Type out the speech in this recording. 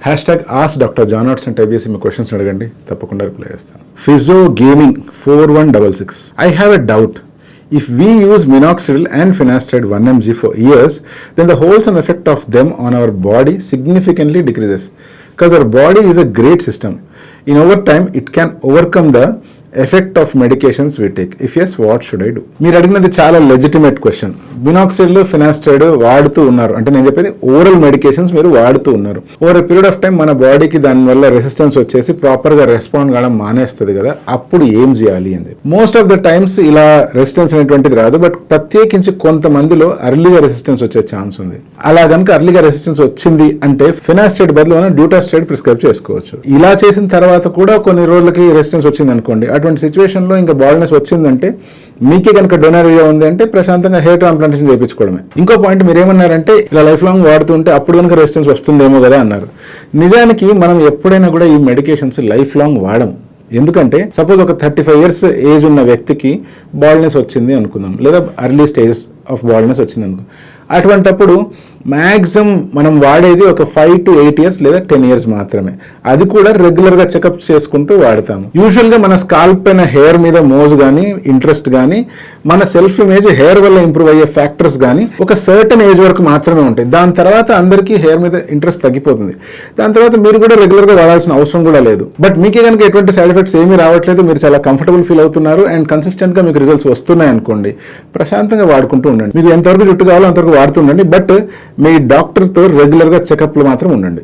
Hashtag ask doctor John arts అని type చేసి మీ క్వశ్చన్స్ అడగండి, తప్పకుండా రిప్లై చేస్తాను. ఫిజో gaming 4166. I have a doubt. If we use minoxidil and finasteride 1 mg for years, then the wholesome effect of them on our body significantly decreases. Because our body is a great system. In over time, it can overcome the effect of medications we take. If yes, what should I do? మీరు అడిగినది చాలా legitimate question. Minoxidil, finasteride వాడుతూ ఉన్నారు అంటే నేను చెప్పేది oral medications మీరు వాడుతూ ఉన్నారు. Over a period of time మన బాడీకి దానివల్ల రెసిస్టెన్స్ వచ్చేసి ప్రాపర్గా రెస్పాండ్ కావడం మానేస్తుంది కదా, అప్పుడు ఏం చేయాలి అని. మోస్ట్ ఆఫ్ ద టైమ్స్ ఇలా రెసిస్టెన్స్ అనేటువంటిది రాదు, బట్ ప్రత్యేకించి కొంతమందిలో అర్లీగా రెసిస్టెన్స్ వచ్చే ఛాన్స్ ఉంది. అలా కనుక అర్లీగా రెసిస్టెన్స్ వచ్చింది అంటే ఫినాస్టైడ్ బదులు మనం డ్యూటాస్టైడ్ ప్రిస్క్రైబ్ చేసుకోవచ్చు. ఇలా చేసిన తర్వాత కూడా కొన్ని రోజులకి రెసిస్టెన్స్ వచ్చింది అనుకోండి, అటువంటి సిచ్యువేషన్లో ఇంకా బాల్నెస్ వచ్చిందంటే మీకే కనుక డొనరియా ఉంది అంటే ప్రశాంతంగా హెయిర్ ట్రాన్స్ప్లాంటేషన్ చేయించుకోవడమే. ఇంకో పాయింట్ మీరు ఏమన్నారంటే ఇలా లైఫ్ లాంగ్ వాడుతుంటే అప్పుడు కనుక రెసిస్టెన్స్ వస్తుందేమో కదా అన్నారు. నిజానికి మనం ఎప్పుడైనా కూడా ఈ మెడికేషన్స్ లైఫ్ లాంగ్ వాడము. ఎందుకంటే సపోజ్ ఒక 35 years ఏజ్ ఉన్న వ్యక్తికి బాల్నెస్ వచ్చింది అనుకుందాం, లేదా అర్లీ స్టేజెస్ ఆఫ్ బాల్నెస్ వచ్చింది అనుకుందాం. అటువంటప్పుడు మ్యాక్సిమం మనం వాడేది ఒక 5 to 8 years లేదా 10 years మాత్రమే. అది కూడా రెగ్యులర్గా చెకప్ చేసుకుంటూ వాడతాము. యూజువల్గా మన స్కాల్ప్ పైన హెయిర్ మీద మోజు కానీ ఇంట్రెస్ట్ కానీ మన సెల్ఫ్ ఇమేజ్ హెయిర్ వల్ల ఇంప్రూవ్ అయ్యే ఫ్యాక్టర్స్ కానీ ఒక సర్టన్ ఏజ్ వరకు మాత్రమే ఉంటాయి. దాని తర్వాత అందరికీ హెయిర్ మీద ఇంట్రెస్ట్ తగ్గిపోతుంది. దాని తర్వాత మీరు కూడా రెగ్యులర్గా వాడాల్సిన అవసరం కూడా లేదు. బట్ మీకే కనుక ఎటువంటి సైడ్ ఎఫెక్ట్స్ ఏమీ రావట్లేదు, మీరు చాలా కంఫర్టబుల్ ఫీల్ అవుతున్నారు అండ్ కన్సిస్టెంట్గా మీకు రిజల్ట్స్ వస్తున్నాయి అనుకోండి, ప్రశాంతంగా వాడుకుంటూ ఉండండి. మీకు ఎంతవరకు జుట్టు కావాలో అంతవరకు వాడుతుండండి, బట్ మీ డాక్టర్తో రెగ్యులర్గా చెకప్లు మాత్రం ఉండండి.